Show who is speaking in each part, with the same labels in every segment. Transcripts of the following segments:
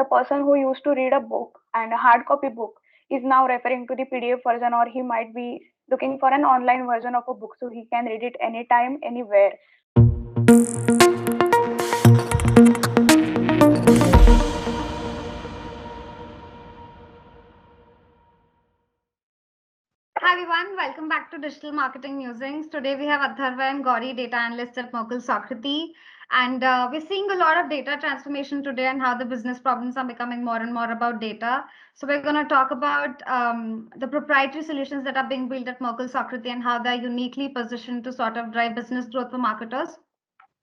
Speaker 1: The person who used to read a book and a hard copy book is now referring to the PDF version, or he might be looking for an online version of a book so he can read it anytime, anywhere.
Speaker 2: Hi everyone, welcome back to Digital Marketing Musings. Today we have Atharva and Gauri, data analysts at Merkle Socrates. And we're seeing a lot of data transformation today and how the business problems are becoming more and more about data. So we're going to talk about the proprietary solutions that are being built at Merkle Socrates and how they're uniquely positioned to sort of drive business growth for marketers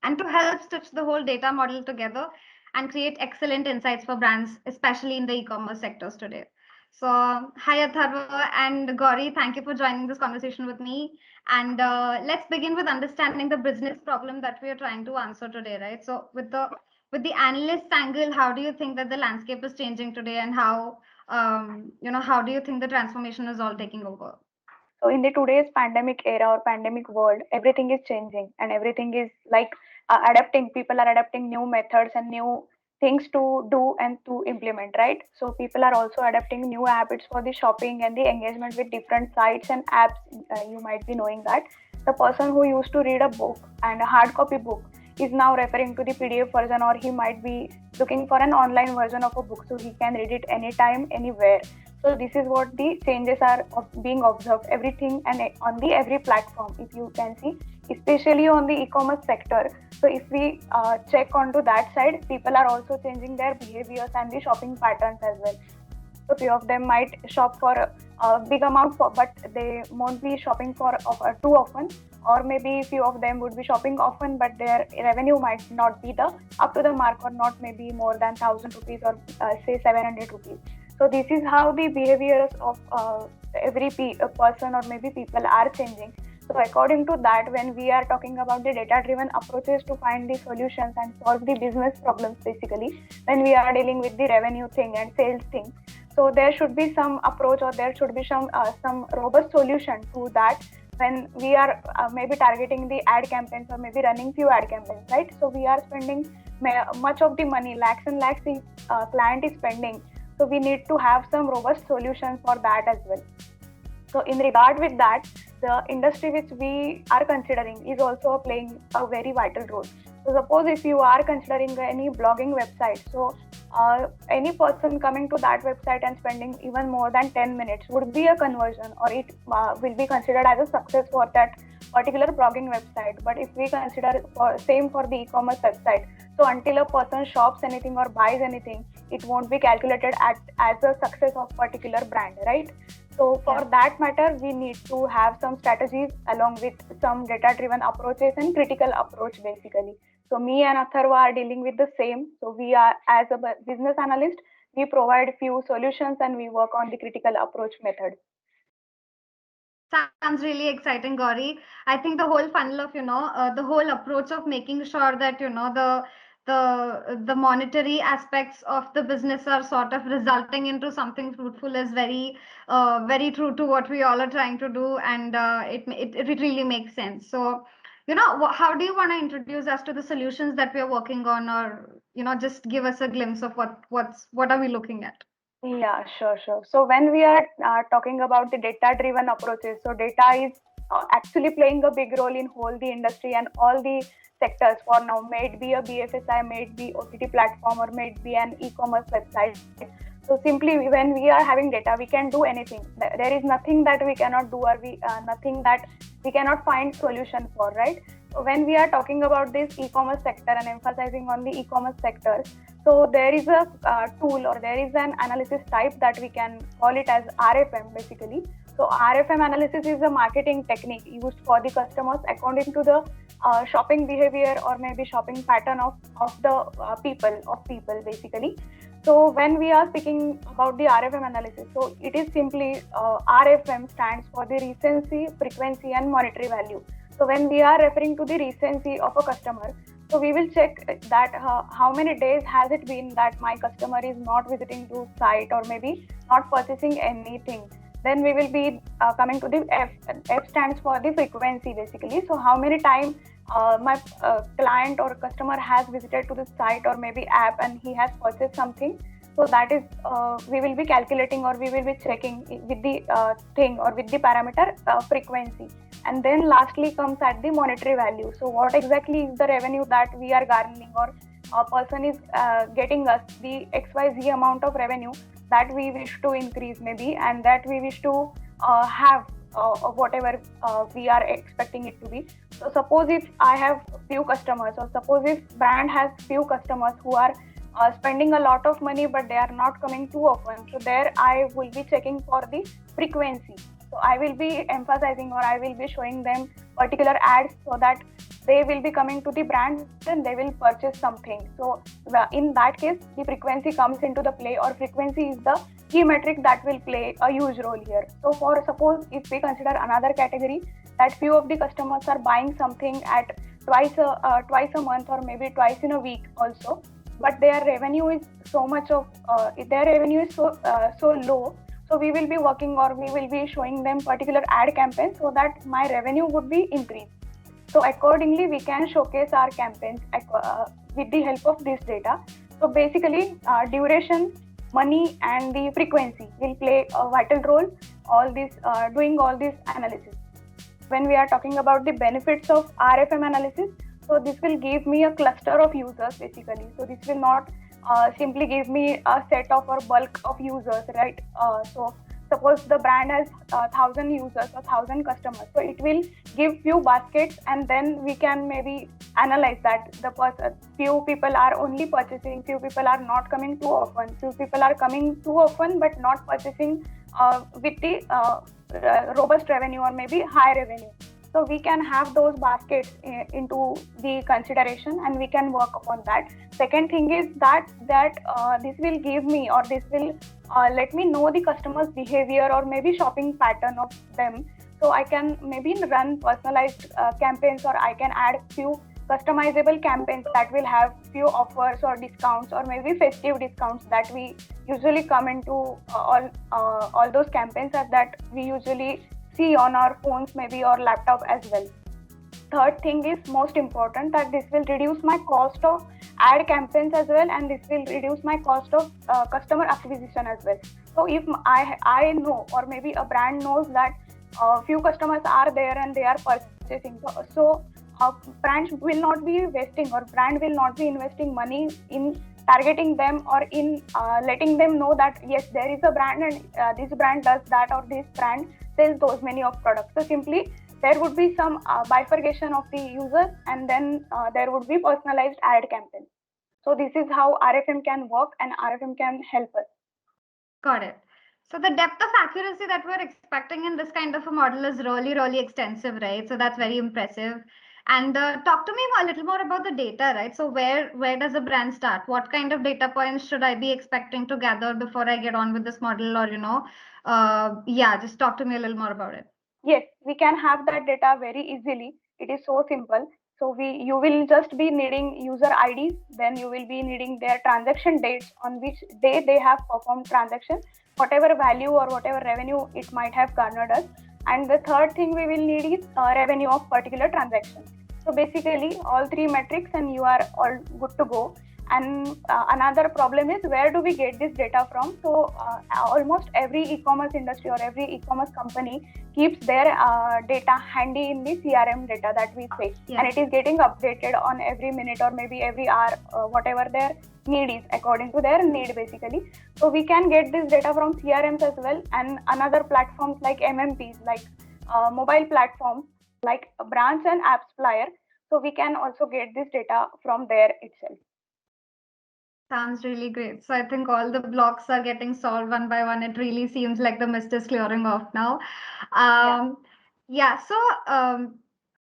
Speaker 2: and to help stitch the whole data model together and create excellent insights for brands, especially in the e-commerce sectors today. So, hi Atharva and Gauri, thank you for joining this conversation with me. And let's begin with understanding the business problem that we are trying to answer today, right? So, with the analyst angle, how do you think that the landscape is changing today, and how do you think the transformation is all taking over?
Speaker 1: So in the today's pandemic era or pandemic world, everything is changing and everything is like adapting. People are adapting new methods and new things to do and to implement, right? So people are also adapting new habits for the shopping and the engagement with different sites and apps. You might be knowing that the person who used to read a book and a hard copy book is now referring to the PDF version, or he might be looking for an online version of a book so he can read it anytime, anywhere. So this is what the changes are being observed, everything and on the every platform, if you can see, especially on the e-commerce sector. So if we check onto that side, people are also changing their behaviors and the shopping patterns as well. So few of them might shop for a big amount, but they won't be shopping for too often, or maybe few of them would be shopping often, but their revenue might not be the up to the mark, or not maybe more than 1,000 rupees, or say 700 rupees. So this is how the behaviors of every person or maybe people are changing. So according to that, when we are talking about the data-driven approaches to find the solutions and solve the business problems, basically, when we are dealing with the revenue thing and sales thing, so there should be some approach, or there should be some robust solution to that. When we are maybe targeting the ad campaigns, or maybe running few ad campaigns, right? So we are spending much of the money, lakhs and lakhs the client is spending. So we need to have some robust solutions for that as well. So in regard with that, the industry which we are considering is also playing a very vital role. So suppose if you are considering any blogging website, so any person coming to that website and spending even more than 10 minutes would be a conversion, or it will be considered as a success for that particular blogging website. But if we consider same for the e-commerce website, so until a person shops anything or buys anything, it won't be calculated as a success of particular brand, right? So for that matter, we need to have some strategies along with some data-driven approaches and critical approach, basically. So me and Atharva are dealing with the same. So we are, as a business analyst, we provide few solutions and we work on the critical approach method.
Speaker 2: Sounds really exciting, Gauri. I think the whole funnel of, the whole approach of making sure that, the monetary aspects of the business are sort of resulting into something fruitful is very true to what we all are trying to do, and it really makes sense. So, how do you want to introduce us to the solutions that we are working on, or just give us a glimpse of what are we looking at?
Speaker 1: Yeah, sure. So when we are talking about the data-driven approaches, so data is actually playing a big role in whole the industry and all the sectors for now. May it be a BFSI, may it be OTT platform, or may it be an e-commerce website. So simply when we are having data, we can do anything. There is nothing that we cannot do, or nothing that we cannot find solution for, right? So when we are talking about this e-commerce sector and emphasizing on the e-commerce sector, so there is a tool, or there is an analysis type that we can call it as RFM, basically. So RFM analysis is a marketing technique used for the customers according to the shopping behavior, or maybe shopping pattern of the people basically. So when we are speaking about the RFM analysis, so it is simply RFM stands for the recency, frequency, and monetary value. So when we are referring to the recency of a customer, so we will check that how many days has it been that my customer is not visiting to site, or maybe not purchasing anything. Then we will be coming to the F. F stands for the frequency, basically. So how many times my client or customer has visited to the site or maybe app and he has purchased something. So that is we will be calculating or we will be checking with the thing or with the parameter frequency. And then lastly comes at the monetary value. So what exactly is the revenue that we are garnering, or a person is getting us the XYZ amount of revenue that we wish to increase maybe, and that we wish to have whatever we are expecting it to be. So suppose if I have few customers, or suppose if brand has few customers who are spending a lot of money but they are not coming too often, so there I will be checking for the frequency. So I will be emphasizing, or I will be showing them particular ads so that they will be coming to the brand and they will purchase something. So in that case, the frequency comes into the play, or frequency is the key metric that will play a huge role here. So for suppose if we consider another category, that few of the customers are buying something at twice a month or maybe twice in a week also, but their revenue is so much of their revenue is so low. So we will be working, or we will be showing them particular ad campaigns so that my revenue would be increased. So accordingly, we can showcase our campaigns with the help of this data. So basically, duration, money, and the frequency will play a vital role. All this doing all this analysis. When we are talking about the benefits of RFM analysis, so this will give me a cluster of users basically. So this will not simply give me a set of or bulk of users, right? So suppose the brand has 1,000 users or 1,000 customers, so it will give few baskets, and then we can maybe analyze that the few people are only purchasing, few people are not coming too often, few people are coming too often but not purchasing with the robust revenue or maybe high revenue. So we can have those baskets into the consideration, and we can work upon that. Second thing is that this will give me, or this will let me know the customer's behavior or maybe shopping pattern of them. So I can maybe run personalized campaigns, or I can add few customizable campaigns that will have few offers or discounts, or maybe festive discounts that we usually come into all those campaigns that we usually see on our phones maybe, or laptop as well. Third thing is most important, that this will reduce my cost of ad campaigns as well, and this will reduce my cost of customer acquisition as well. So if I know, or maybe a brand knows that few customers are there and they are purchasing, so brands will not be wasting, or brand will not be investing money in targeting them, or in letting them know that yes, there is a brand and this brand does that, or this brand sells those many of products. So simply there would be some bifurcation of the users, and then there would be personalized ad campaigns. So this is how RFM can work, and RFM can help us.
Speaker 2: Got it. So the depth of accuracy that we're expecting in this kind of a model is really, really extensive, right? So that's very impressive. And talk to me a little more about the data, right? So where does a brand start? What kind of data points should I be expecting to gather before I get on with this model? Or, just talk to me a little more about it.
Speaker 1: Yes, we can have that data very easily. It is so simple. So you will just be needing user IDs, then you will be needing their transaction dates, on which day they have performed transaction, whatever value or whatever revenue it might have garnered us. And the third thing we will need is revenue of particular transaction. So basically all three metrics and you are all good to go. And another problem is, where do we get this data from? So almost every e-commerce industry or every e-commerce company keeps their data handy in the CRM data that we say, and it is getting updated on every minute or maybe every hour, whatever their need is, according to their need basically. So we can get this data from CRMs as well, and another platforms like MMPs, like mobile platforms like Branch and AppsFlyer. So we can also get this data from there itself.
Speaker 2: Sounds really great. So I think all the blocks are getting solved one by one. It really seems like the mist is clearing off now.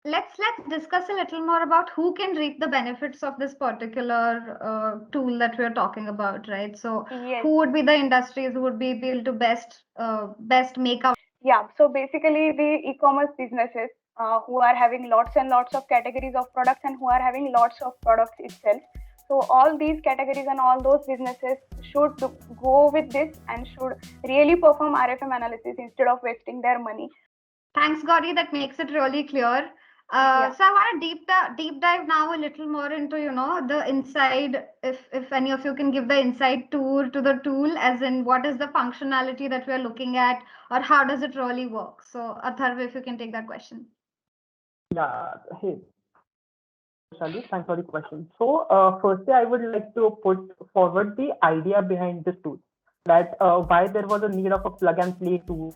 Speaker 2: Let's discuss a little more about who can reap the benefits of this particular tool that we're talking about, right? So who would be the industries who would be able to best make out?
Speaker 1: Yeah, so basically the e-commerce businesses who are having lots and lots of categories of products and who are having lots of products itself. So all these categories and all those businesses should go with this and should really perform RFM analysis instead of wasting their money.
Speaker 2: Thanks, Gauri. That makes it really clear. So I want to deep dive now a little more into, the inside. If any of you can give the inside tour to the tool, as in what is the functionality that we are looking at, or how does it really work? So Atharv, if you can take that question.
Speaker 3: Yeah, hey, Shali, thanks for the question. So, firstly, I would like to put forward the idea behind this tool, that why there was a need of a plug and play tool.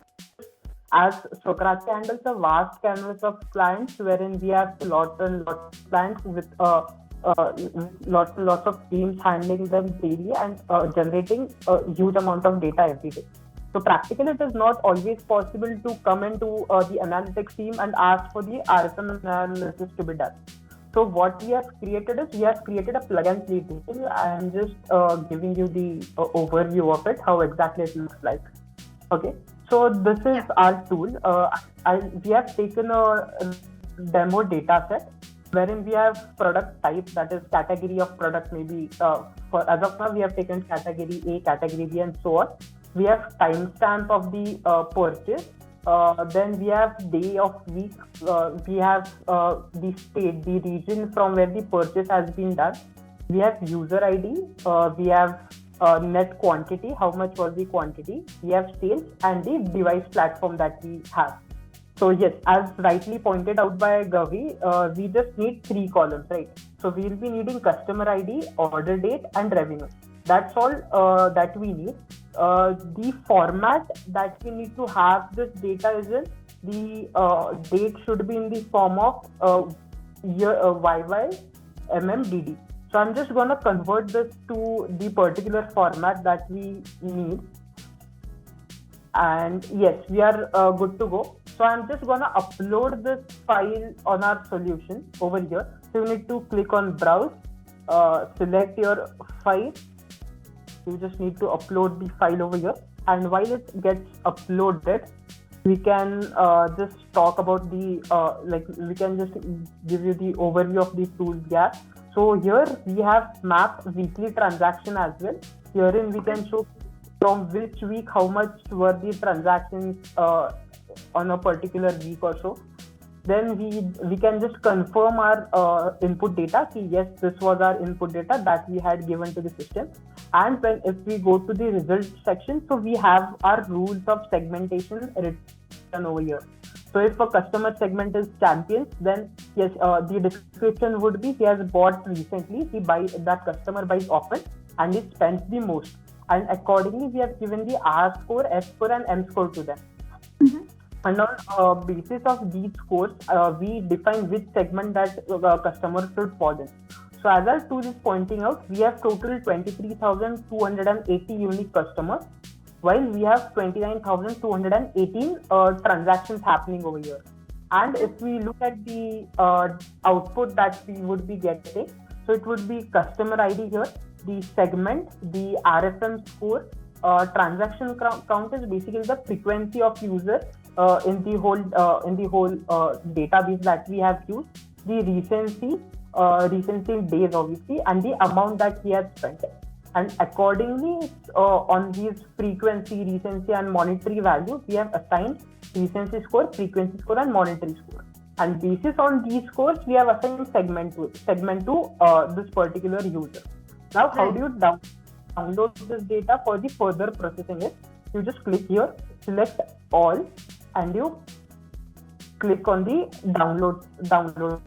Speaker 3: As Socrates handles a vast canvas of clients, wherein we have lots and lots of clients with lots and lots of teams handling them daily and generating a huge amount of data every day. So practically, it is not always possible to come into the analytics team and ask for the RSM analysis to be done. So what we have created is we have created a plug and play tool. I am just giving you the overview of it, how exactly it looks like. Okay, so this is our tool. We have taken a demo data set wherein we have product type, that is category of product, maybe for as of now we have taken category A, category B, and so on. We have timestamp of the purchase. Then we have day of week. We have the state, the region from where the purchase has been done. We have user ID. We have net quantity, how much was the quantity. We have sales and the device platform that we have. So yes, as rightly pointed out by Gavi, we just need 3 columns, right? So we will be needing customer ID, order date, and revenue. That's all that we need. The format that we need to have this data is in the date should be in the form of year YY MMDD. So I'm just gonna convert this to the particular format that we need. And yes, we are good to go. So I'm just gonna upload this file on our solution over here. So you need to click on browse, select your file. You just need to upload the file over here. And while it gets uploaded, we can just talk about the we can just give you the overview of the tools. Yeah. So here we have mapped weekly transaction as well. Herein we can show from which week how much were the transactions on a particular week or so. Then we can just confirm our input data. See, yes, this was our input data that we had given to the system. And when if we go to the result section, so we have our rules of segmentation written over here. So if a customer segment is champions, then yes, the description would be he has bought recently, that customer buys often, and he spends the most. And accordingly, we have given the R score, S score, and M score to them. Mm-hmm. And on basis of these scores, we define which segment that customer should fall in. So as our tool is pointing out, we have total 23,280 unique customers, while we have 29,218 transactions happening over here. And if we look at the output that we would be getting, so it would be customer ID here, the segment, the RFM score, transaction count is basically the frequency of user in the whole database that we have used, the recency in days obviously, and the amount that he has spent. And accordingly, on these frequency, recency, and monetary value, we have assigned recency score, frequency score, and monetary score. And basis on these scores, we have assigned segment to this particular user. Now, how do you download this data for the further processing? Is you just click here, select all, and you click on the download.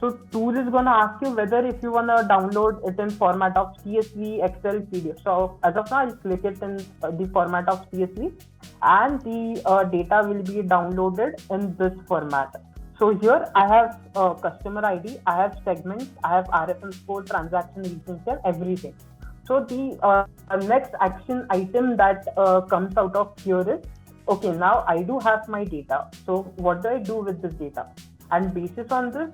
Speaker 3: So tool is gonna ask you whether if you wanna download it in format of CSV, Excel, PDF. So as of now, I'll click it in the format of CSV, and the data will be downloaded in this format. So here I have customer ID, I have segments, I have RFM score, transaction recency, everything. So the next action item that comes out of here is, okay, now I do have my data. So what do I do with this data? And basis on this,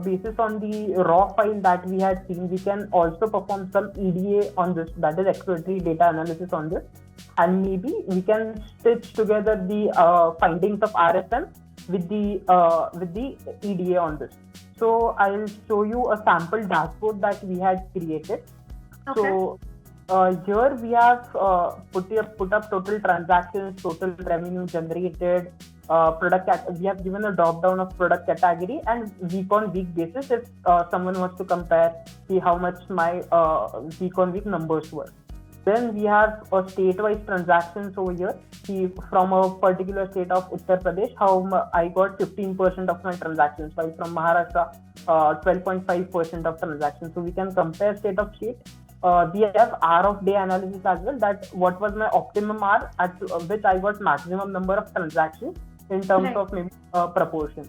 Speaker 3: basis on the raw file that we had seen, we can also perform some EDA on this, that is exploratory data analysis on this. And maybe we can stitch together the findings of RSM with the EDA on this. So I'll show you a sample dashboard that we had created. Okay. So here we have put up total transactions, total revenue generated, we have given a drop down of product category, and week on week basis, if someone wants to compare, see how much my week on week numbers were. Then we have a state-wise transactions over here. See, from a particular state of Uttar Pradesh, how I got 15% of my transactions, while from Maharashtra, 12.5% of transactions. So we can compare state of state. We have hour of day analysis as well, that what was my optimum hour at which I got maximum number of transactions in terms
Speaker 2: Right.
Speaker 3: of maybe proportion.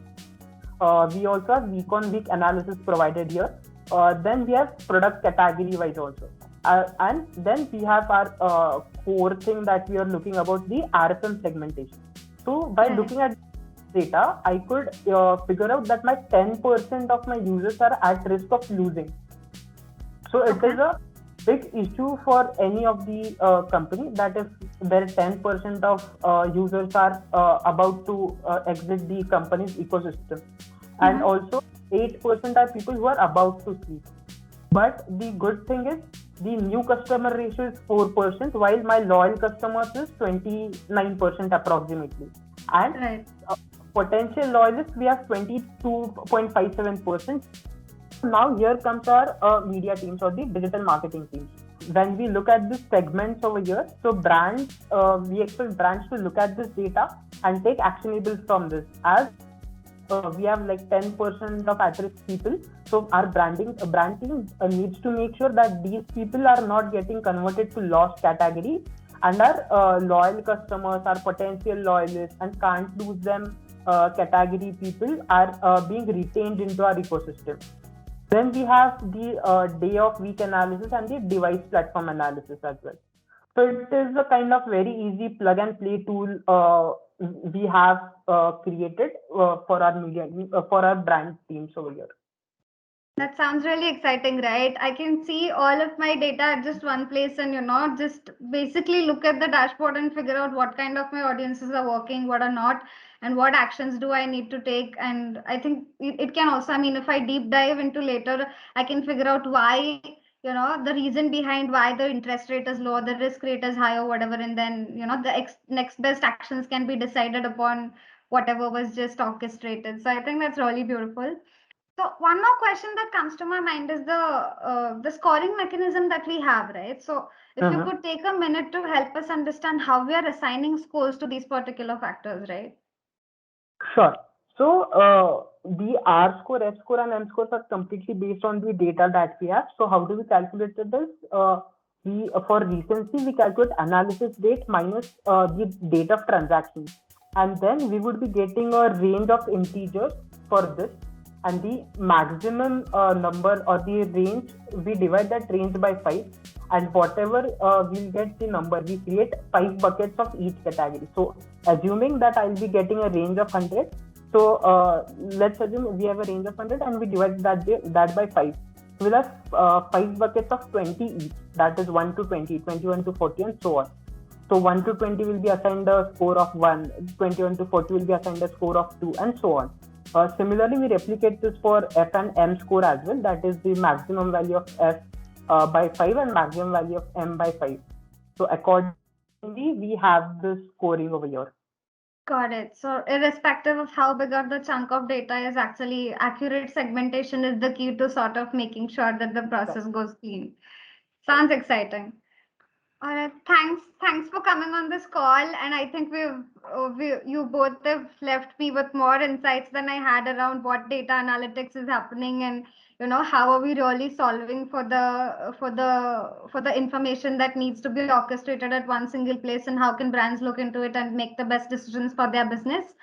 Speaker 3: We also have week on week analysis provided here. Then we have product category wise also. And then we have our core thing that we are looking about, the RFM segmentation. So by
Speaker 2: Right.
Speaker 3: looking at data, I could figure out that my 10% of my users are at risk of losing. So it is a big issue for any of the company, that if their 10% of users are about to exit the company's ecosystem, and also 8% are people who are about to sleep. But the good thing is the new customer ratio is 4%, while my loyal customers is 29% approximately, and
Speaker 2: Right.
Speaker 3: potential loyalists we have 22.57%. Now here comes our media teams or the digital marketing teams. When we look at the segments over here, so brands, we expect brands to look at this data and take actionables from this, as we have like 10% of at-risk people. So our brand team needs to make sure that these people are not getting converted to lost category, and our loyal customers, our potential loyalists, and can't lose them category people are being retained into our ecosystem. Then we have the day of week analysis and the device platform analysis as well. So it is a kind of very easy plug and play tool we have created for our media, for our brand teams over here.
Speaker 2: That sounds really exciting, right? I can see all of my data at just one place and, just basically look at the dashboard and figure out what kind of my audiences are working, what are not, and what actions do I need to take. And I think it can also, if I deep dive into later, I can figure out why, the reason behind why the interest rate is low, the risk rate is high or whatever. And then, the next best actions can be decided upon whatever was just orchestrated. So I think that's really beautiful. So one more question that comes to my mind is the scoring mechanism that we have, right? So if you could take a minute to help us understand how we are assigning scores to these particular factors, right?
Speaker 3: Sure. So the R score, S score, and M scores are completely based on the data that we have. So how do we calculate this? We for recency, we calculate analysis date minus the date of transaction, and then we would be getting a range of integers for this. And the maximum number or the range, we divide that range by 5, and whatever we'll get the number, we create 5 buckets of each category. So assuming that I'll be getting a range of 100, so let's assume we have a range of 100 and we divide that by 5. We'll have 5 buckets of 20 each, that is 1 to 20, 21 to 40, and so on. So 1 to 20 will be assigned a score of 1, 21 to 40 will be assigned a score of 2, and so on. Similarly, we replicate this for F and M score as well. That is the maximum value of F by 5 and maximum value of M by 5. So accordingly, we have this scoring over here.
Speaker 2: Got it. So irrespective of how big of the chunk of data is, actually accurate segmentation is the key to sort of making sure that the process goes clean. Sounds exciting. All right, thanks for coming on this call. And I think you both have left me with more insights than I had around what data analytics is happening, and how are we really solving for the information that needs to be orchestrated at one single place, and how can brands look into it and make the best decisions for their business.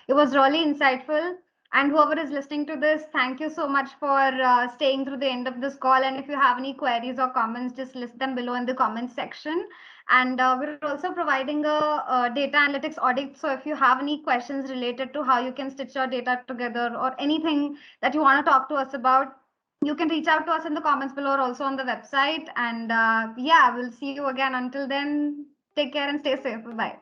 Speaker 2: It was really insightful. And whoever is listening to this, thank you so much for staying through the end of this call. And if you have any queries or comments, just list them below in the comments section. And we're also providing a data analytics audit. So if you have any questions related to how you can stitch your data together, or anything that you want to talk to us about, you can reach out to us in the comments below, or also on the website. And yeah, we'll see you again. Until then, take care and stay safe. Bye-bye.